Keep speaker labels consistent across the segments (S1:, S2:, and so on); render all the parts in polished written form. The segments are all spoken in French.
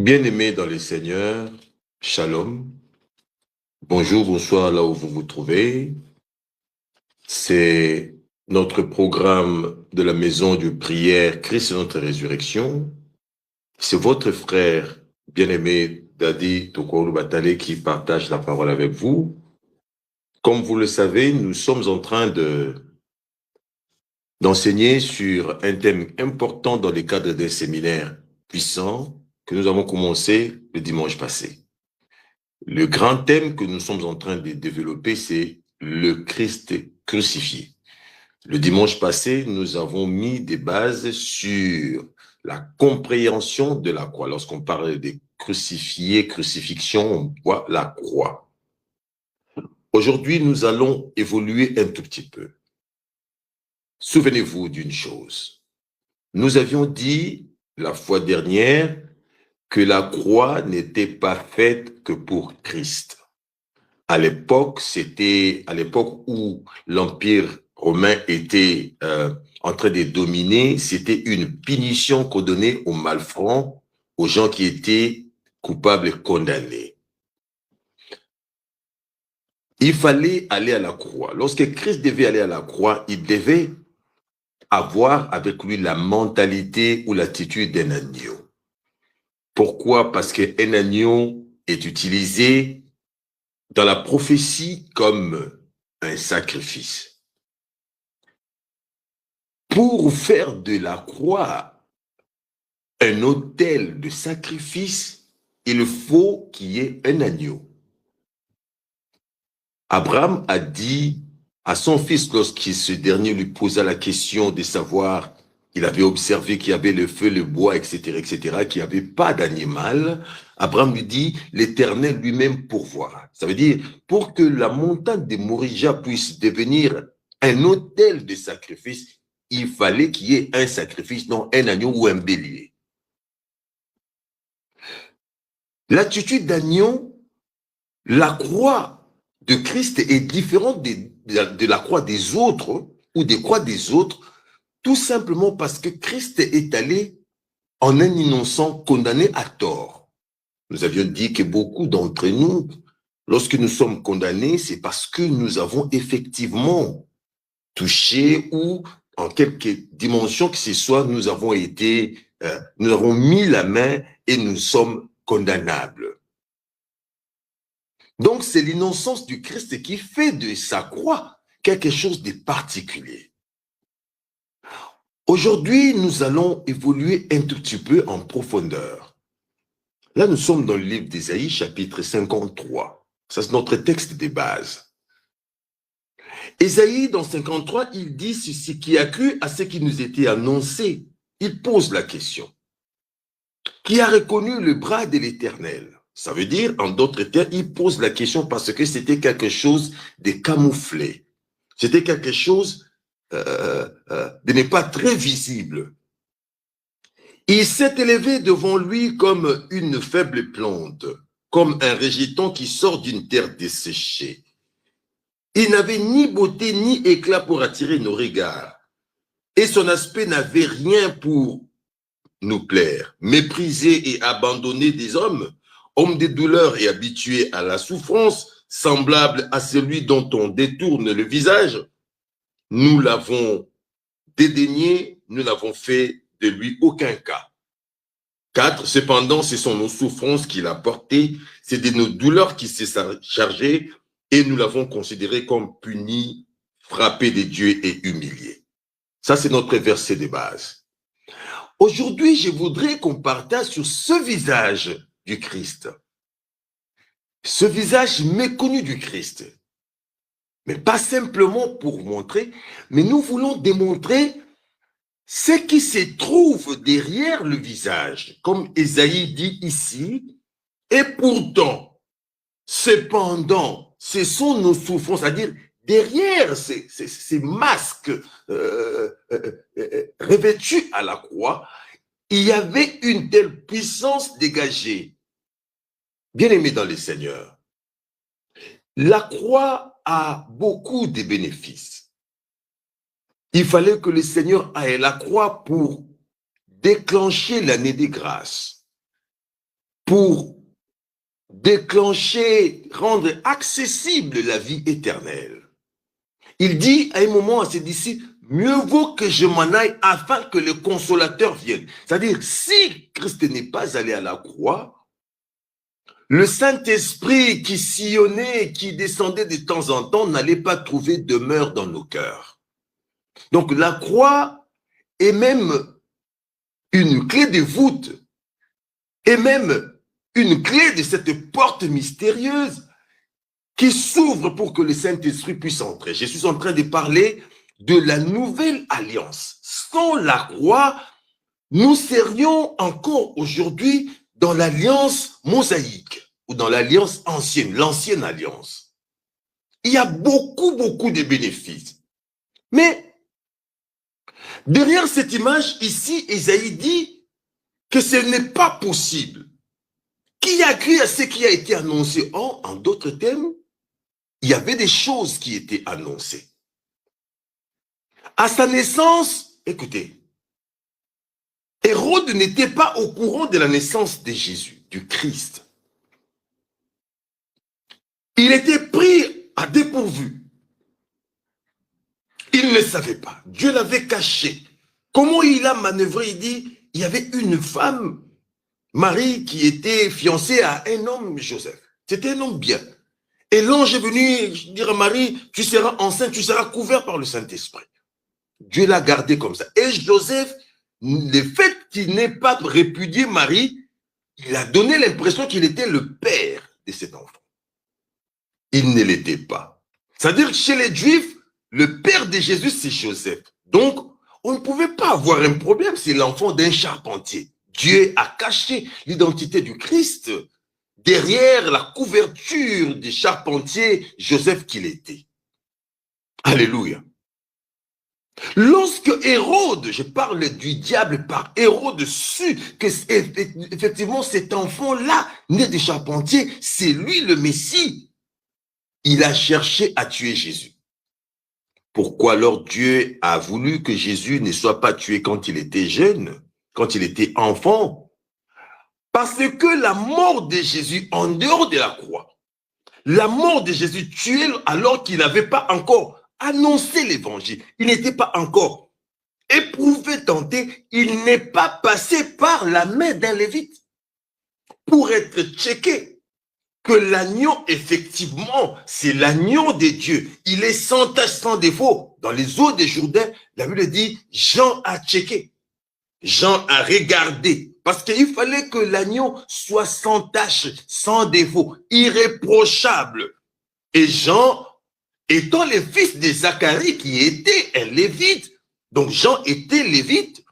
S1: Bien-aimés dans le Seigneur, Shalom. Bonjour, bonsoir là où vous vous trouvez. C'est notre programme de la maison de prière Christ et notre résurrection. C'est votre frère bien-aimé Dadi Tokoro Batale qui partage la parole avec vous. Comme vous le savez, nous sommes en train d'enseigner sur un thème important dans le cadre d'un séminaire puissant que nous avons commencé le dimanche passé. Le grand thème que nous sommes en train de développer, c'est le Christ crucifié. Le dimanche passé, nous avons mis des bases sur la compréhension de la croix. Lorsqu'on parle de crucifié, crucifixion, on voit la croix. Aujourd'hui, nous allons évoluer un tout petit peu. Souvenez-vous d'une chose. Nous avions dit la fois dernière que la croix n'était pas faite que pour Christ. À l'époque, c'était à l'époque où l'Empire romain était en train de dominer, c'était une punition qu'on donnait aux malfrats, aux gens qui étaient coupables et condamnés. Il fallait aller à la croix. Lorsque Christ devait aller à la croix, il devait avoir avec lui la mentalité ou l'attitude d'un agneau. Pourquoi? Parce qu'un agneau est utilisé dans la prophétie comme un sacrifice. Pour faire de la croix un autel de sacrifice, il faut qu'il y ait un agneau. Abraham a dit à son fils, lorsque ce dernier lui posa la question de savoir, il avait observé qu'il y avait le feu, le bois, etc., qu'il n'y avait pas d'animal. Abraham lui dit, l'Éternel lui-même pourvoira. Ça veut dire, pour que la montagne de Morija puisse devenir un autel de sacrifice, il fallait qu'il y ait un sacrifice, non un agneau ou un bélier. L'attitude d'agneau, la croix de Christ est différente de la croix des autres ou des croix des autres, tout simplement parce que Christ est allé en un innocent condamné à tort. Nous avions dit que beaucoup d'entre nous, lorsque nous sommes condamnés, c'est parce que nous avons effectivement touché ou en quelque dimension que ce soit, nous avons mis la main et nous sommes condamnables. Donc, c'est l'innocence du Christ qui fait de sa croix quelque chose de particulier. Aujourd'hui, nous allons évoluer un tout petit peu en profondeur. Là, nous sommes dans le livre d'Ésaïe, chapitre 53. Ça, c'est notre texte de base. Ésaïe, dans 53, il dit ceci: qui a cru à ce qui nous était annoncé. Il pose la question. Qui a reconnu le bras de l'Éternel? Ça veut dire, en d'autres termes, il pose la question parce que c'était quelque chose de camouflé. C'était quelque chose de n'est pas très visible. Il s'est élevé devant lui comme une faible plante, comme un rejeton qui sort d'une terre desséchée. Il n'avait ni beauté ni éclat pour attirer nos regards, et son aspect n'avait rien pour nous plaire. Méprisé et abandonné des hommes, homme de douleur et habitué à la souffrance, semblable à celui dont on détourne le visage, nous l'avons dédaigné, nous n'avons fait de lui aucun cas. 4. Cependant, ce sont nos souffrances qu'il a portées, c'est de nos douleurs qu'il s'est chargé, et nous l'avons considéré comme puni, frappé de Dieu et humilié. Ça, c'est notre verset de base. Aujourd'hui, je voudrais qu'on partage sur ce visage du Christ. Ce visage méconnu du Christ. Mais pas simplement pour montrer, mais nous voulons démontrer ce qui se trouve derrière le visage, comme Ésaïe dit ici, et pourtant, cependant, ce sont nos souffrances, c'est-à-dire derrière ces masques revêtus à la croix, il y avait une telle puissance dégagée. Bien-aimés dans le Seigneur, la croix a beaucoup de bénéfices. Il fallait que le Seigneur aille à la croix pour déclencher l'année des grâces. pour déclencher, rendre accessible la vie éternelle. Il dit à un moment à ses disciples, mieux vaut que je m'en aille afin que le consolateur vienne. C'est-à-dire, si Christ n'est pas allé à la croix, le Saint-Esprit qui sillonnait, qui descendait de temps en temps, n'allait pas trouver demeure dans nos cœurs. Donc la croix est même une clé de voûte, et même une clé de cette porte mystérieuse qui s'ouvre pour que le Saint-Esprit puisse entrer. Je suis en train de parler de la nouvelle alliance. Sans la croix, nous serions encore aujourd'hui dans l'alliance mosaïque ou dans l'alliance ancienne, l'ancienne alliance. Il y a beaucoup de bénéfices. Mais derrière cette image, ici, Ésaïe dit que ce n'est pas possible. Qui a cru à ce qui a été annoncé? En d'autres termes, il y avait des choses qui étaient annoncées. À sa naissance, écoutez, Hérode n'était pas au courant de la naissance de Jésus, du Christ. Il était pris à dépourvu. Il ne savait pas. Dieu l'avait caché. Comment il a manœuvré? Il dit, il y avait une femme, Marie, qui était fiancée à un homme, Joseph. C'était un homme bien. Et l'ange est venu dire à Marie, tu seras enceinte, tu seras couvert par le Saint-Esprit. Dieu l'a gardé comme ça. Et Joseph, le fait qu'il n'ait pas répudié Marie, il a donné l'impression qu'il était le père de cet enfant. Il ne l'était pas. C'est-à-dire que chez les Juifs, le père de Jésus, c'est Joseph. Donc, on ne pouvait pas avoir un problème, c'est l'enfant d'un charpentier. Dieu a caché l'identité du Christ derrière la couverture du charpentier Joseph qu'il était. Alléluia. Lorsque Hérode, je parle du diable par Hérode, sut que effectivement cet enfant-là, né de charpentier, c'est lui le Messie, il a cherché à tuer Jésus. Pourquoi alors Dieu a voulu que Jésus ne soit pas tué quand il était jeune, quand il était enfant? Parce que la mort de Jésus en dehors de la croix, la mort de Jésus tué alors qu'il n'avait pas encore annoncé l'évangile, il n'était pas encore éprouvé, tenté, il n'est pas passé par la main d'un lévite pour être checké que l'agneau, effectivement, c'est l'agneau de Dieu. Il est sans tache, sans défaut. Dans les eaux des Jourdain, la Bible dit, Jean a checké. Jean a regardé. Parce qu'il fallait que l'agneau soit sans tache, sans défaut, irréprochable. Et Jean, étant le fils de Zacharie, qui était un lévite, donc Jean était lévite,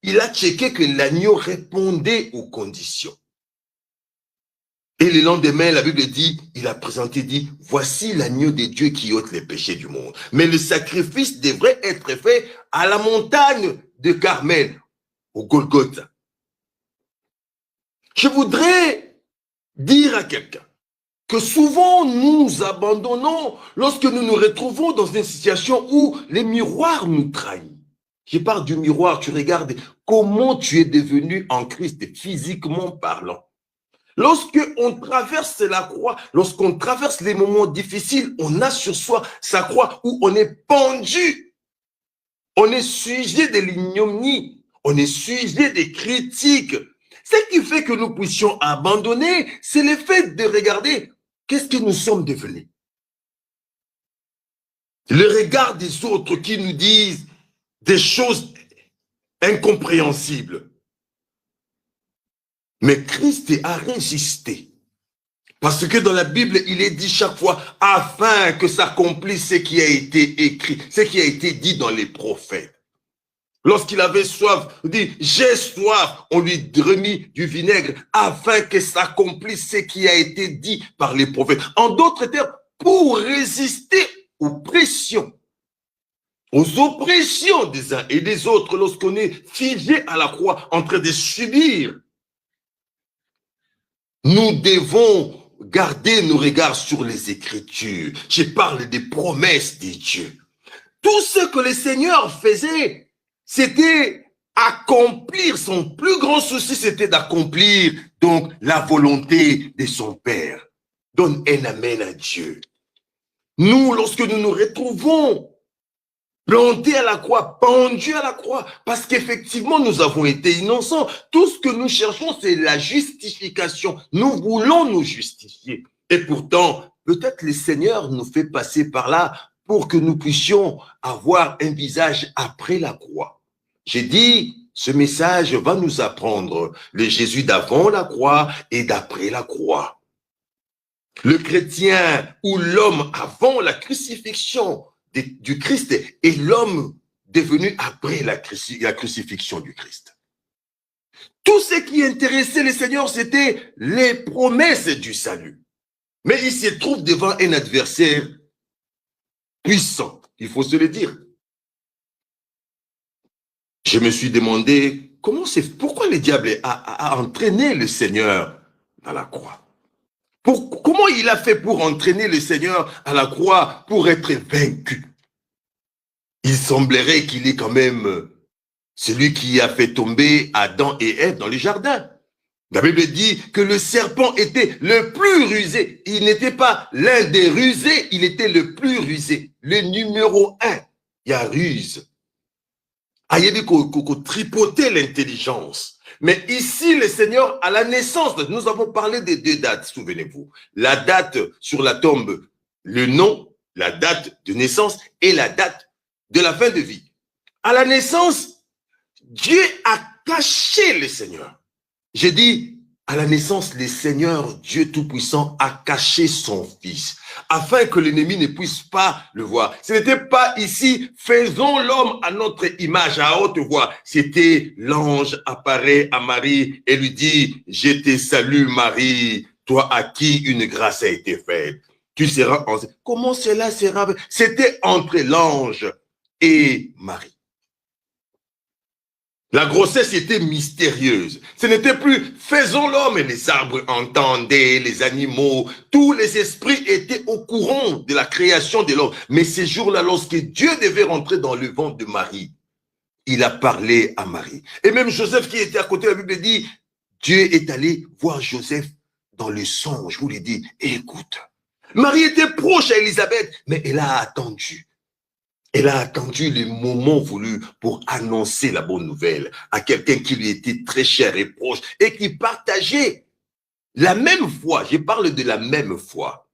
S1: il a checké que l'agneau répondait aux conditions. Et le lendemain, la Bible dit, il a présenté, dit, voici l'agneau de Dieu qui ôte les péchés du monde. Mais le sacrifice devrait être fait à la montagne de Carmel, au Golgotha. Je voudrais dire à quelqu'un que souvent nous abandonnons lorsque nous nous retrouvons dans une situation où les miroirs nous trahissent. Je parle du miroir, tu regardes comment tu es devenu en Christ physiquement parlant. Lorsque on traverse la croix, lorsqu'on traverse les moments difficiles, on a sur soi sa croix où on est pendu. On est sujet de l'ignominie, on est sujet des critiques. Ce qui fait que nous puissions abandonner, c'est le fait de regarder qu'est-ce que nous sommes devenus. Le regard des autres qui nous disent des choses incompréhensibles. Mais Christ a résisté. Parce que dans la Bible, il est dit chaque fois, afin que s'accomplisse ce qui a été écrit, ce qui a été dit dans les prophètes. Lorsqu'il avait soif, il dit, j'ai soif, on lui remit du vinaigre, afin que s'accomplisse ce qui a été dit par les prophètes. En d'autres termes, pour résister aux pressions, aux oppressions des uns et des autres, lorsqu'on est figé à la croix, en train de subir, nous devons garder nos regards sur les Écritures. Je parle des promesses de Dieu. Tout ce que le Seigneur faisait, c'était accomplir, son plus grand souci, c'était d'accomplir donc la volonté de son Père. Donne un amen à Dieu. Nous, lorsque nous nous retrouvons plantés à la croix, pendus à la croix, parce qu'effectivement, nous avons été innocents. Tout ce que nous cherchons, c'est la justification. Nous voulons nous justifier. Et pourtant, peut-être le Seigneur nous fait passer par là pour que nous puissions avoir un visage après la croix. J'ai dit, ce message va nous apprendre le Jésus d'avant la croix et d'après la croix. Le chrétien ou l'homme avant la crucifixion du Christ et l'homme devenu après la crucifixion du Christ. Tout ce qui intéressait le Seigneur, c'était les promesses du salut. Mais il se trouve devant un adversaire puissant, il faut se le dire. Je me suis demandé pourquoi le diable a entraîné le Seigneur à la croix. Comment il a fait pour entraîner le Seigneur à la croix pour être vaincu? Il semblerait qu'il est quand même celui qui a fait tomber Adam et Ève dans le jardin. La Bible dit que le serpent était le plus rusé. Il n'était pas l'un des rusés, il était le plus rusé. Le numéro 1, il y a ruse. Il y a tripoter l'intelligence. Mais ici, le Seigneur, à la naissance, nous avons parlé des 2 dates, souvenez-vous. La date sur la tombe, le nom, la date de naissance et la date de la fin de vie. À la naissance, Dieu a caché le Seigneur. J'ai dit, à la naissance, le Seigneur, Dieu Tout-Puissant, a caché son Fils, afin que l'ennemi ne puisse pas le voir. Ce n'était pas ici, faisons l'homme à notre image, à haute voix. C'était l'ange apparaît à Marie et lui dit, je te salue Marie, toi à qui une grâce a été faite. Tu seras enceinte. Comment cela sera? C'était entre l'ange et Marie. La grossesse était mystérieuse. Ce n'était plus faisons l'homme et les arbres entendaient, les animaux, tous les esprits étaient au courant de la création de l'homme. Mais ces jours-là, lorsque Dieu devait rentrer dans le ventre de Marie, il a parlé à Marie. Et même Joseph qui était à côté, la Bible dit, Dieu est allé voir Joseph dans le songe. Je vous l'ai dit, écoute, Marie était proche à Élisabeth, mais elle a attendu. Elle a attendu le moment voulu pour annoncer la bonne nouvelle à quelqu'un qui lui était très cher et proche et qui partageait la même foi. Je parle de la même foi.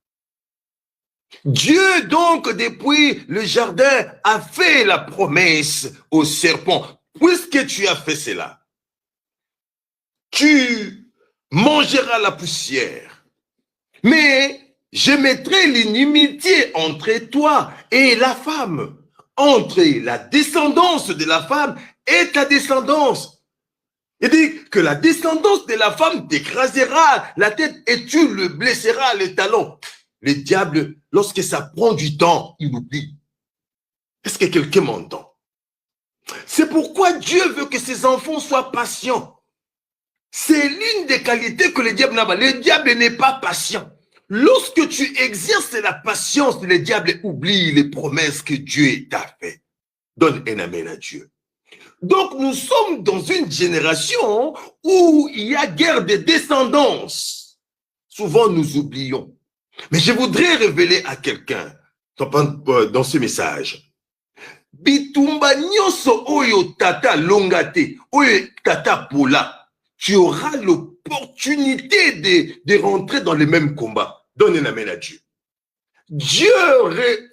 S1: Dieu, donc, depuis le jardin, a fait la promesse au serpent. Puisque tu as fait cela, tu mangeras la poussière. Mais je mettrai l'inimitié entre toi et la femme, entre la descendance de la femme et ta descendance. Il dit que la descendance de la femme t'écrasera la tête et tu le blesseras le talon. Le diable, lorsque ça prend du temps, il oublie. Est-ce que quelqu'un m'entend? C'est pourquoi Dieu veut que ses enfants soient patients. C'est l'une des qualités que le diable n'a pas. Le diable n'est pas patient. Lorsque tu exerces la patience, le diable oublie les promesses que Dieu t'a faites. Donne un amen à Dieu. Donc nous sommes dans une génération où il y a guerre de descendance. Souvent nous oublions. Mais je voudrais révéler à quelqu'un dans ce message. Bitumba nyoso oyo tata longate, oyo tata pola. Tu auras l'opportunité de rentrer dans le même combat. Donne un amen à Dieu. Dieu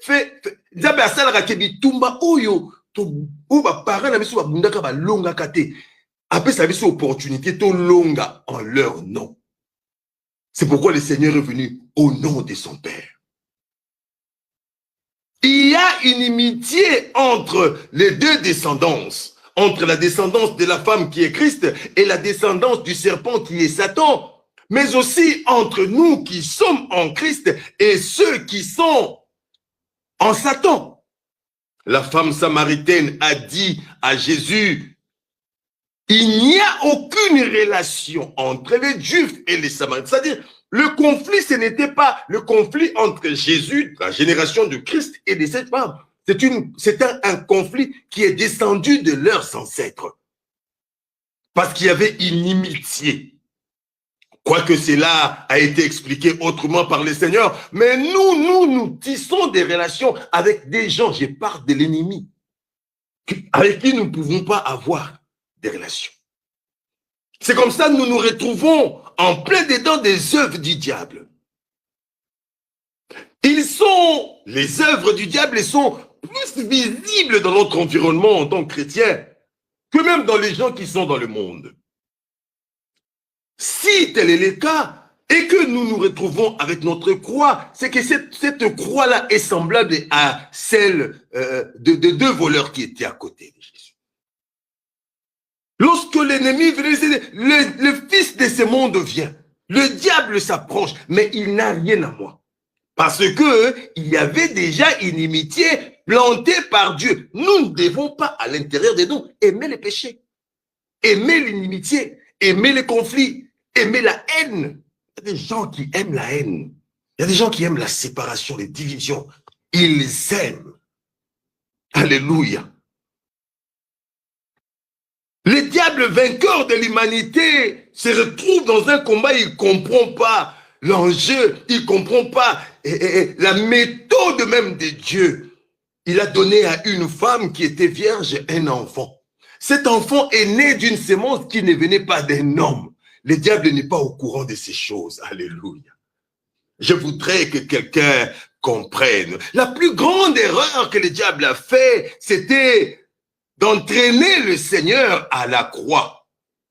S1: fait Diable asalaka ke bitumba oyo ou ba parents na biso ba bundaka ba longa kate. Après ça biso opportunité to longa en leur nom. C'est pourquoi le Seigneur est venu au nom de son Père. Il y a une inimitié entre les 2 descendances, entre la descendance de la femme qui est Christ et la descendance du serpent qui est Satan, mais aussi entre nous qui sommes en Christ et ceux qui sont en Satan. La femme samaritaine a dit à Jésus, il n'y a aucune relation entre les Juifs et les Samaritains. C'est-à-dire, le conflit, ce n'était pas le conflit entre Jésus, la génération de Christ, et de cette femme. C'est un conflit qui est descendu de leurs ancêtres. Parce qu'il y avait inimitié. Quoique cela a été expliqué autrement par le Seigneur, mais nous tissons des relations avec des gens, je parle de l'ennemi, avec qui nous ne pouvons pas avoir des relations. C'est comme ça que nous nous retrouvons en plein dedans des œuvres du diable. Les œuvres du diable sont plus visibles dans notre environnement en tant que chrétien que même dans les gens qui sont dans le monde. Si tel est le cas, et que nous nous retrouvons avec notre croix, c'est que cette croix-là est semblable à celle de deux voleurs qui étaient à côté de Jésus. Lorsque l'ennemi venait, le fils de ce monde vient, le diable s'approche, mais il n'a rien à moi. Parce que il y avait déjà une inimitié plantée par Dieu. Nous ne devons pas, à l'intérieur de nous, aimer les péchés, aimer l'inimitié, aimer les conflits, aimer la haine. Il y a des gens qui aiment la haine. Il y a des gens qui aiment la séparation, les divisions. Ils aiment. Alléluia. Le diable vainqueur de l'humanité se retrouve dans un combat, il ne comprend pas l'enjeu, il ne comprend pas la méthode même de Dieu. Il a donné à une femme qui était vierge un enfant. Cet enfant est né d'une sémence qui ne venait pas d'un homme. Le diable n'est pas au courant de ces choses. Alléluia. Je voudrais que quelqu'un comprenne. La plus grande erreur que le diable a fait, c'était d'entraîner le Seigneur à la croix.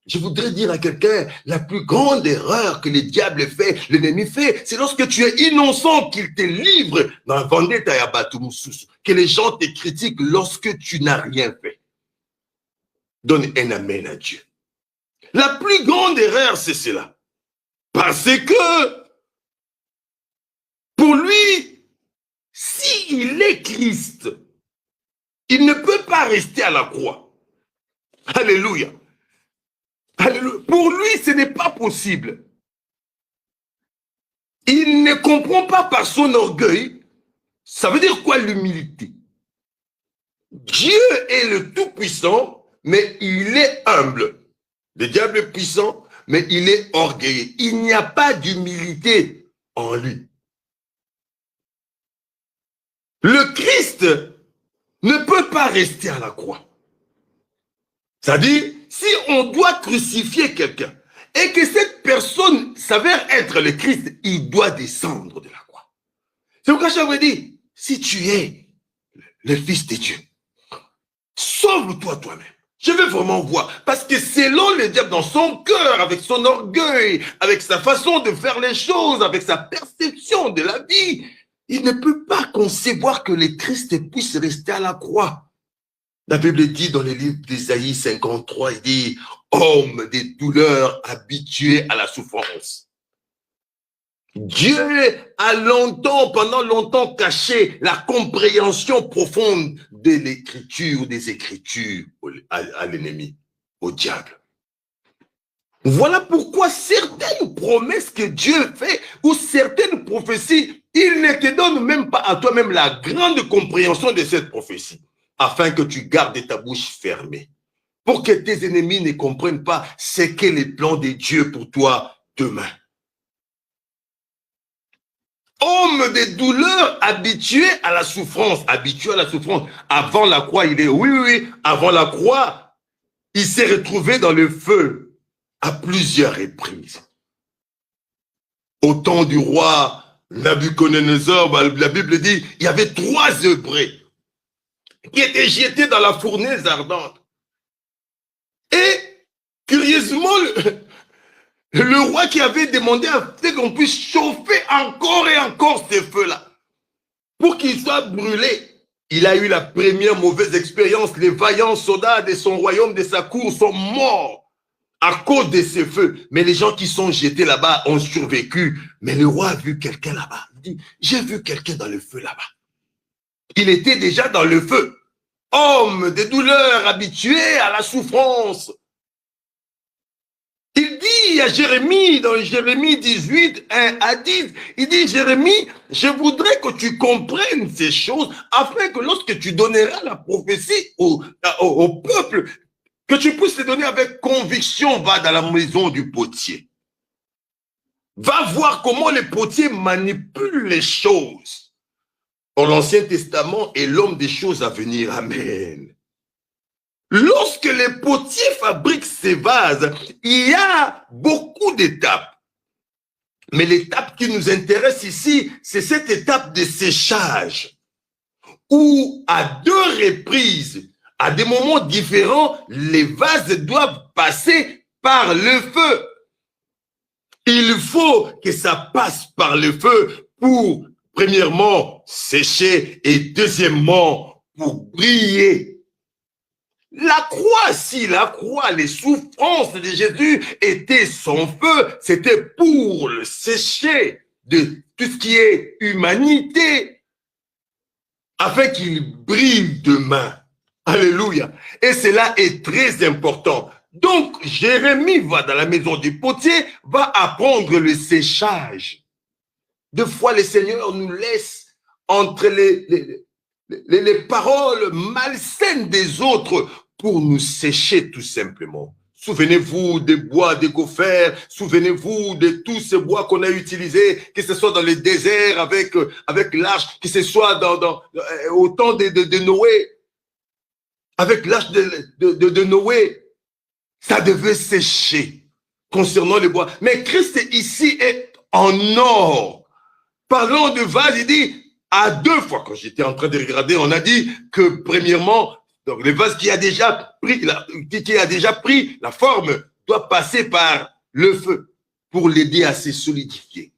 S1: Je voudrais dire à quelqu'un, la plus grande erreur que le diable fait, l'ennemi fait, c'est lorsque tu es innocent qu'il te livre dans la vendetta et abatumususu, que les gens te critiquent lorsque tu n'as rien fait. Donne un amen à Dieu. La plus grande erreur, c'est cela. Parce que, pour lui, s'il est Christ, il ne peut pas rester à la croix. Alléluia. Alléluia. Pour lui, ce n'est pas possible. Il ne comprend pas par son orgueil. Ça veut dire quoi l'humilité? Dieu est le Tout-Puissant, mais il est humble. Le diable est puissant, mais il est orgueilleux. Il n'y a pas d'humilité en lui. Le Christ ne peut pas rester à la croix. C'est-à-dire, si on doit crucifier quelqu'un et que cette personne s'avère être le Christ, il doit descendre de la croix. C'est pourquoi je vous dis, si tu es le Fils de Dieu, sauve-toi toi-même. Je veux vraiment voir, parce que selon le diable dans son cœur, avec son orgueil, avec sa façon de faire les choses, avec sa perception de la vie, il ne peut pas concevoir que le Christ puisse rester à la croix. La Bible dit dans le livre d'Ésaïe 53, il dit « Homme des douleurs habitué à la souffrance ». Dieu a pendant longtemps caché la compréhension profonde de l'écriture ou des écritures à l'ennemi, au diable. Voilà pourquoi certaines promesses que Dieu fait ou certaines prophéties, il ne te donne même pas à toi-même la grande compréhension de cette prophétie, afin que tu gardes ta bouche fermée, pour que tes ennemis ne comprennent pas ce qu'est le plan de Dieu pour toi demain. Homme de douleur, habitué à la souffrance, avant la croix, avant la croix, il s'est retrouvé dans le feu à plusieurs reprises. Au temps du roi Nabuchodonosor, la Bible dit, il y avait 3 Hébreux qui étaient jetés dans la fournaise ardente. Et, curieusement, le roi qui avait demandé à ce qu'on puisse chauffer encore et encore ces feux-là, pour qu'ils soient brûlés, il a eu la première mauvaise expérience. Les vaillants soldats de son royaume, de sa cour, sont morts à cause de ces feux. Mais les gens qui sont jetés là-bas ont survécu. Mais le roi a vu quelqu'un là-bas. Il dit, j'ai vu quelqu'un dans le feu là-bas. Il était déjà dans le feu. Homme de douleur, habitué à la souffrance. Il dit à Jérémie, dans Jérémie 18, 1 à 10, il dit, Jérémie, je voudrais que tu comprennes ces choses, afin que lorsque tu donneras la prophétie au peuple, Que tu puisses les donner avec conviction, va dans la maison du potier. Va voir comment le potier manipule les choses. Dans l'Ancien Testament est l'homme des choses à venir. Amen. Lorsque les potiers fabriquent ces vases, il y a beaucoup d'étapes. Mais l'étape qui nous intéresse ici, c'est cette étape de séchage, où à 2 reprises, à des moments différents, les vases doivent passer par le feu. Il faut que ça passe par le feu pour, premièrement, sécher et deuxièmement, pour briller. La croix, si la croix, les souffrances de Jésus étaient son feu, c'était pour le sécher de tout ce qui est humanité, afin qu'il brille demain. Alléluia. Et cela est très important. Donc, Jérémie va dans la maison du potier, va apprendre le séchage. Deux fois, le Seigneur nous laisse entre les paroles malsaines des autres pour nous sécher tout simplement. Souvenez-vous des bois de gopher, souvenez-vous de tous ces bois qu'on a utilisés, que ce soit dans le désert avec l'arche, que ce soit au temps de Noé, avec l'arche de Noé, ça devait sécher concernant les bois. Mais Christ ici est en or. Parlant de vase, il dit, à 2 fois, quand j'étais en train de regarder, on a dit que premièrement, donc le vase qui a déjà pris la forme doit passer par le feu pour l'aider à se solidifier.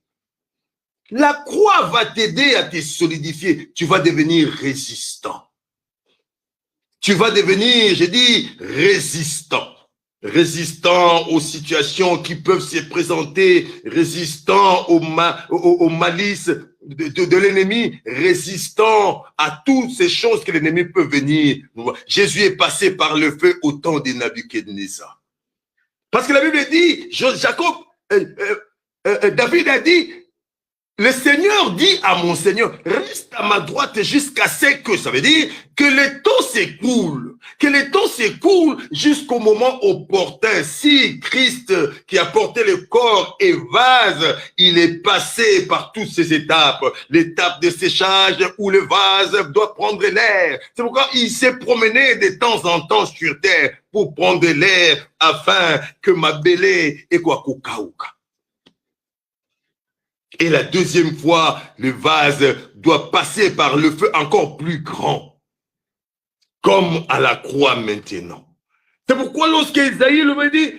S1: La croix va t'aider à te solidifier. Tu vas devenir résistant. Tu vas devenir, j'ai dit, résistant. Résistant aux situations qui peuvent se présenter, résistant aux malices de l'ennemi, résistant à toutes ces choses que l'ennemi peut venir. Jésus est passé par le feu au temps de Nabuchodonosor. Parce que la Bible dit, David a dit, le Seigneur dit à mon Seigneur, reste à ma droite jusqu'à ce que, ça veut dire que le temps s'écoule, jusqu'au moment opportun. Si Christ, qui a porté le corps et vase, il est passé par toutes ces étapes, l'étape de séchage où le vase doit prendre l'air. C'est pourquoi il s'est promené de temps en temps sur terre pour prendre l'air afin que ma belée et quoi koukaouka. Et la deuxième fois, le vase doit passer par le feu encore plus grand, comme à la croix maintenant. C'est pourquoi lorsque Isaïe le dit,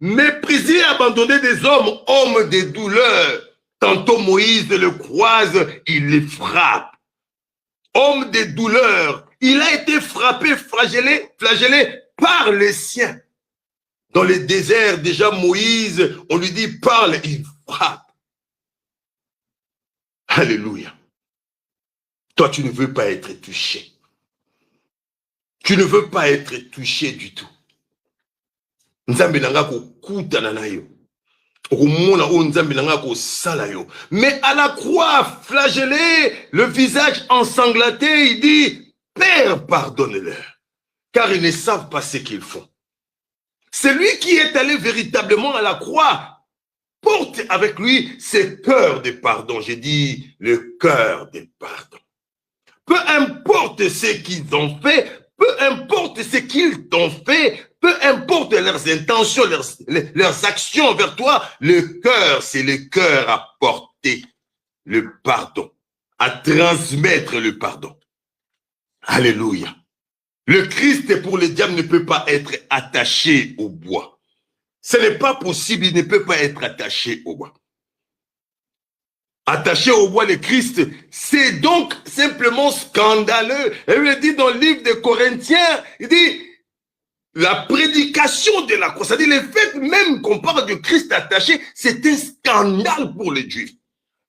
S1: méprisé et abandonné des hommes des douleurs, tantôt Moïse le croise, il les frappe. Homme des douleurs, il a été frappé, flagellé par les siens. Dans le désert, déjà Moïse, on lui dit parle, il frappe. Alléluia. Toi, tu ne veux pas être touché. Tu ne veux pas être touché du tout. Nzambe nanga ko kutana na yo. Okomona o nzambe nanga ko sala yo. Mais à la croix, flagellé, le visage ensanglanté, il dit, Père, pardonne-leur, car ils ne savent pas ce qu'ils font. Celui qui est allé véritablement à la croix porte avec lui ce cœur de pardon. J'ai dit le cœur de pardon. Peu importe ce qu'ils ont fait, peu importe ce qu'ils t'ont fait, peu importe leurs intentions, leurs actions envers toi, le cœur, c'est le cœur à porter le pardon, à transmettre le pardon. Alléluia. Le Christ pour le diable ne peut pas être attaché au bois. Ce n'est pas possible, il ne peut pas être attaché au bois. Attaché au bois, le Christ, c'est donc simplement scandaleux. Et il le dit dans le livre de Corinthiens, il dit, la prédication de la croix, c'est-à-dire le fait même qu'on parle de Christ attaché, c'est un scandale pour les Juifs.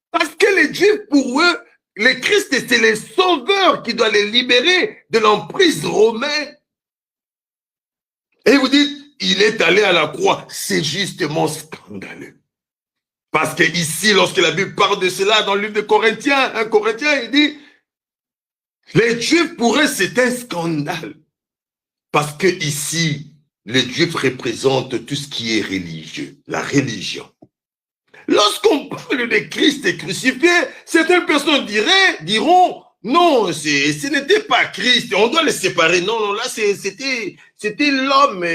S1: Parce que les Juifs, pour eux, le Christ, c'est le sauveur qui doit les libérer de l'emprise romaine. Et vous dites, il est allé à la croix, c'est justement scandaleux. Parce que ici, lorsque la Bible parle de cela dans le livre de Corinthiens, un Corinthien, il dit, les Juifs pour eux, c'est un scandale. Parce que ici, les Juifs représentent tout ce qui est religieux, la religion. Lorsqu'on parle de Christ crucifié, certaines personnes diront, non, ce n'était pas Christ, on doit le séparer. Non, non, là, c'était l'homme.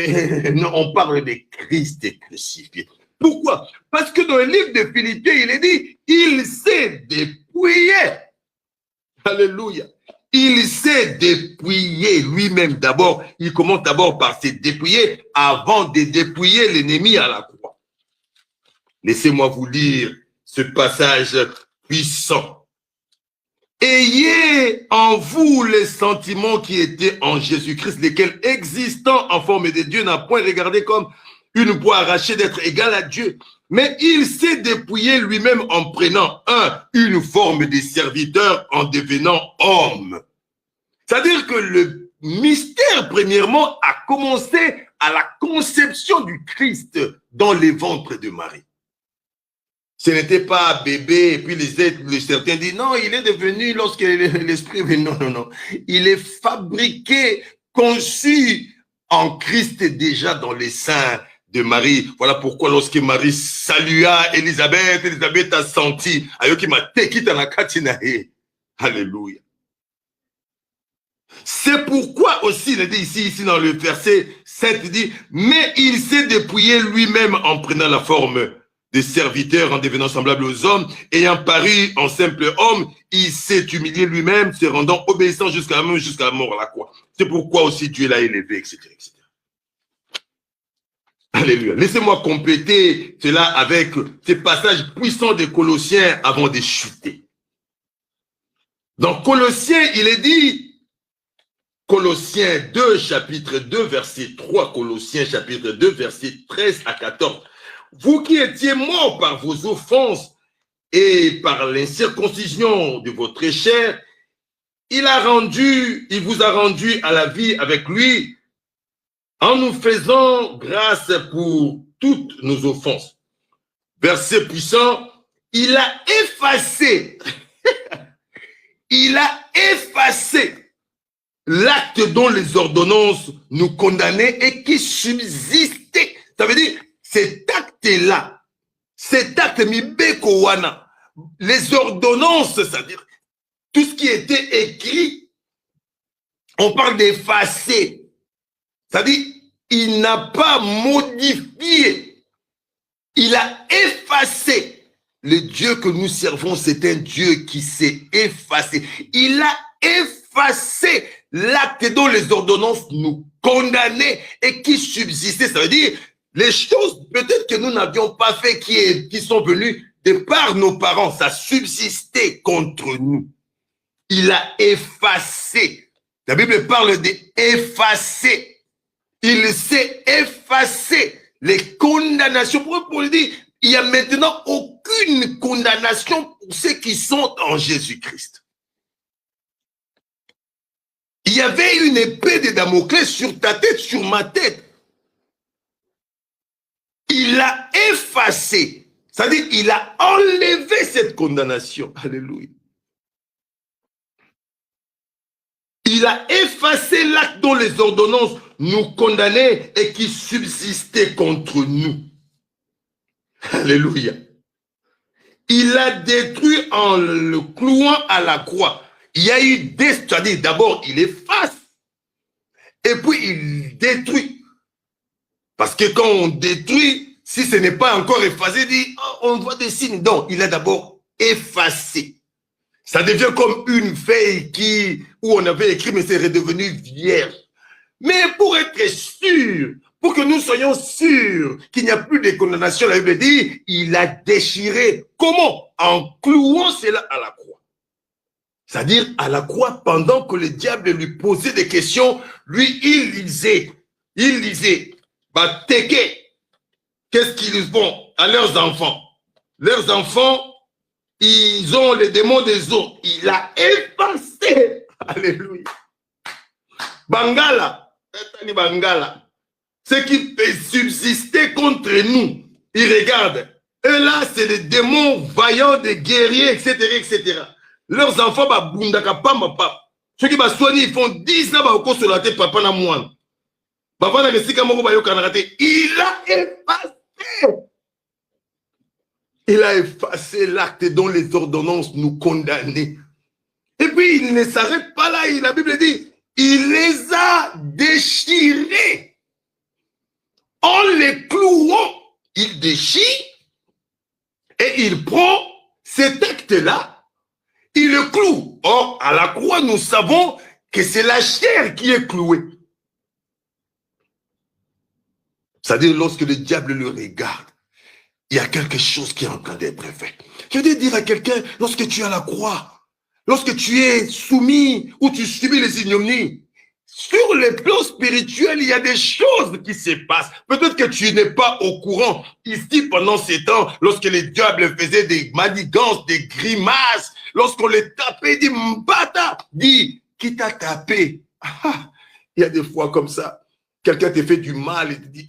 S1: Non, on parle de Christ crucifié. Pourquoi? Parce que dans le livre de Philippiens, il est dit, il s'est dépouillé. Alléluia. Il s'est dépouillé lui-même d'abord. Il commence d'abord par se dépouiller avant de dépouiller l'ennemi à la croix. Laissez-moi vous lire ce passage puissant. Ayez en vous les sentiments qui étaient en Jésus-Christ, lesquels existant en forme de Dieu n'a point regardé comme une proie arrachée d'être égal à Dieu. Mais il s'est dépouillé lui-même en prenant une forme de serviteur en devenant homme. C'est-à-dire que le mystère, premièrement, a commencé à la conception du Christ dans les ventres de Marie. Ce n'était pas bébé, et puis certains disent, non, il est devenu lorsque l'esprit, mais non, non, non. Il est fabriqué, conçu en Christ déjà dans les seins de Marie. Voilà pourquoi lorsque Marie salua Élisabeth, Élisabeth a senti, alléluia. C'est pourquoi aussi, il est dit ici dans le verset 7, il dit, mais il s'est dépouillé lui-même en prenant la forme de serviteur, en devenant semblable aux hommes, ayant paru en simple homme, il s'est humilié lui-même, se rendant obéissant jusqu'à la mort à la croix. C'est pourquoi aussi Dieu l'a élevé, etc., etc. Alléluia. Laissez-moi compléter cela avec ces passages puissants de Colossiens avant de chuter. Dans Colossiens, il est dit, Colossiens 2, chapitre 2, verset 3, Colossiens chapitre 2, verset 13 à 14. Vous qui étiez morts par vos offenses et par l'incirconcision de votre chair, il vous a rendu à la vie avec lui en nous faisant grâce pour toutes nos offenses. Verset puissant, il a effacé, il a effacé l'acte dont les ordonnances nous condamnaient et qui subsistait. Ça veut dire, cet acte-là, cet acte Mibeko-wana, les ordonnances, c'est-à-dire tout ce qui était écrit, on parle d'effacer. C'est-à-dire, il n'a pas modifié, il a effacé. Le Dieu que nous servons, c'est un Dieu qui s'est effacé. Il a effacé l'acte dont les ordonnances nous condamnaient et qui subsistaient. Ça veut dire, les choses peut-être que nous n'avions pas fait, qui sont venues de par nos parents, ça subsistait contre nous. Il a effacé. La Bible parle d'effacer. Il s'est effacé les condamnations. Pour dire, il n'y a maintenant aucune condamnation pour ceux qui sont en Jésus-Christ. Il y avait une épée de Damoclès sur ta tête, sur ma tête. Il a effacé, c'est-à-dire il a enlevé cette condamnation. Alléluia. Il a effacé l'acte dont les ordonnances nous condamnaient et qui subsistait contre nous. Alléluia. Il a détruit en le clouant à la croix. Il y a eu des, c'est-à-dire d'abord il efface et puis il détruit. Parce que quand on détruit, si ce n'est pas encore effacé, dit, oh, on voit des signes. Donc, il a d'abord effacé. Ça devient comme une feuille où on avait écrit, mais c'est redevenu vierge. Mais pour être sûr, pour que nous soyons sûrs qu'il n'y a plus de condamnation, la Bible dit, il a déchiré. Comment? En clouant cela à la croix. C'est-à-dire à la croix, pendant que le diable lui posait des questions, lui, il lisait. Bah, qu'est-ce qu'ils font à leurs enfants? Leurs enfants, ils ont les démons des eaux. Il a effacé. Alléluia. Bangala. Ce qui peut subsister contre nous. Ils regardent. Et là, c'est les démons vaillants, des guerriers, etc., etc. Leurs enfants, bah, bundaka pamba papa. Ceux qui bah soigner, ils font 10 ans, bah, au cours sur la tête, papa, na moine. Il a effacé. Il a effacé l'acte dont les ordonnances nous condamnaient. Et puis, il ne s'arrête pas là. La Bible dit, il les a déchirés. En les clouant, il déchire et il prend cet acte-là, il le cloue. Or, à la croix, nous savons que c'est la chair qui est clouée. C'est-à-dire, lorsque le diable le regarde, il y a quelque chose qui est en train d'être fait. Je veux dire à quelqu'un, lorsque tu es à la croix, lorsque tu es soumis ou tu subis les ignominies, sur le plan spirituel, il y a des choses qui se passent. Peut-être que tu n'es pas au courant. Ici, pendant ces temps, lorsque les diables faisaient des manigances, des grimaces, lorsqu'on les tapait, dit Mbata, dit qui t'a tapé. Il y a des fois comme ça. Quelqu'un te fait du mal et te dit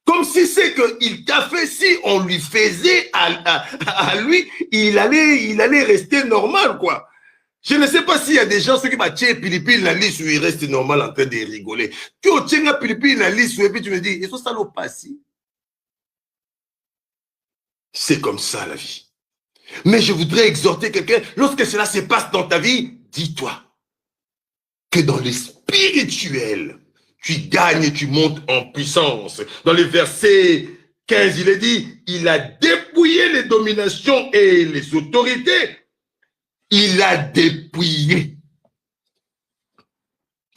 S1: comme si c'est qu'il t'a fait, si on lui faisait à lui, il allait rester normal, quoi. Je ne sais pas s'il y a des gens, ceux qui m'ont tiré Pilipil la liste où il reste normal en train de rigoler. Tu as tiré Pilipil la liste et puis tu me dis, et ça l'ont passé. C'est comme ça la vie. Mais je voudrais exhorter quelqu'un, lorsque cela se passe dans ta vie, dis-toi que dans le spirituel, tu gagnes, tu montes en puissance. Dans le verset 15, il est dit, il a dépouillé les dominations et les autorités. Il a dépouillé.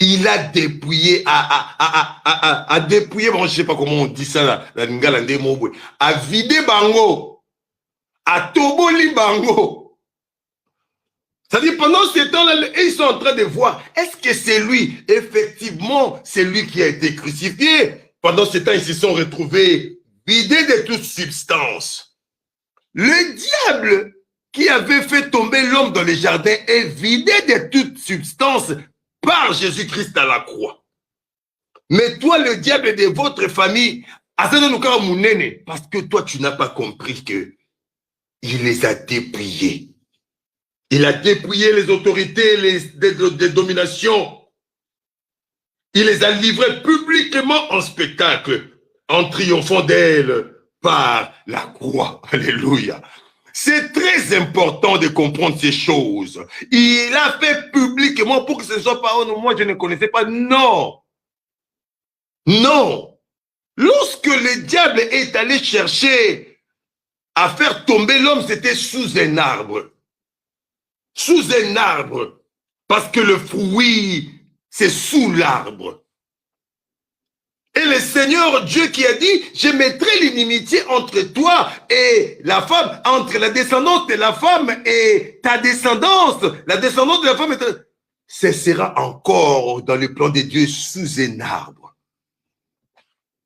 S1: Il a dépouillé, a dépouillé, bon, je ne sais pas comment on dit ça là, a vidé bango, a toboli bango. C'est-à-dire, pendant ce temps-là, ils sont en train de voir, est-ce que c'est lui, effectivement, c'est lui qui a été crucifié? Pendant ce temps, ils se sont retrouvés vidés de toute substance. Le diable qui avait fait tomber l'homme dans les jardins est vidé de toute substance par Jésus-Christ à la croix. Mais toi, le diable de votre famille, parce que toi, tu n'as pas compris que il les a dépouillés. Il a dépouillé les autorités, des dominations. Il les a livrées publiquement en spectacle, en triomphant d'elles par la croix. Alléluia. C'est très important de comprendre ces choses. Il a fait publiquement pour que ce ne soit pas, oh non, moi je ne connaissais pas. Non. Non. Lorsque le diable est allé chercher à faire tomber l'homme, c'était sous un arbre. Sous un arbre, parce que le fruit, c'est sous l'arbre. Et le Seigneur Dieu qui a dit, je mettrai l'inimitié entre toi et la femme, entre la descendance de la femme et ta descendance. La descendance de la femme, ce sera encore dans le plan de Dieu sous un arbre.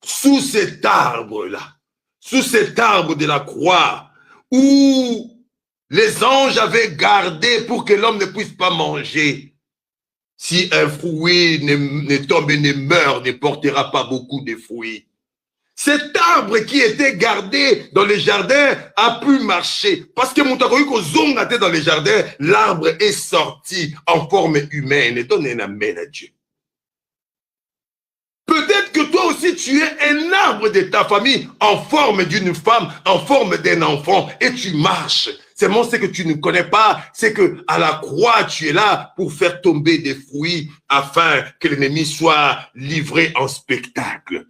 S1: Sous cet arbre-là, sous cet arbre de la croix, où les anges avaient gardé pour que l'homme ne puisse pas manger. Si un fruit ne tombe et ne meurt, ne portera pas beaucoup de fruits. Cet arbre qui était gardé dans les jardins a pu marcher. Parce que dans les jardins, l'arbre est sorti en forme humaine et donne un amen à Dieu. Peut-être que toi aussi, tu es un arbre de ta famille en forme d'une femme, en forme d'un enfant, et tu marches. Seulement, ce que tu ne connais pas, c'est que à la croix, tu es là pour faire tomber des fruits afin que l'ennemi soit livré en spectacle.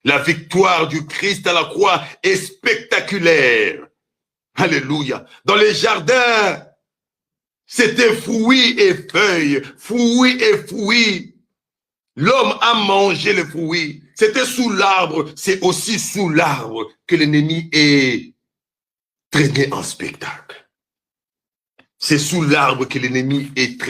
S1: La victoire du Christ à la croix est spectaculaire. Alléluia. Dans les jardins, c'était fruits et feuilles, fruits et fruits. L'homme a mangé les fruits. C'était sous l'arbre. C'est aussi sous l'arbre que l'ennemi est traîné en spectacle. C'est sous l'arbre que l'ennemi est traîné.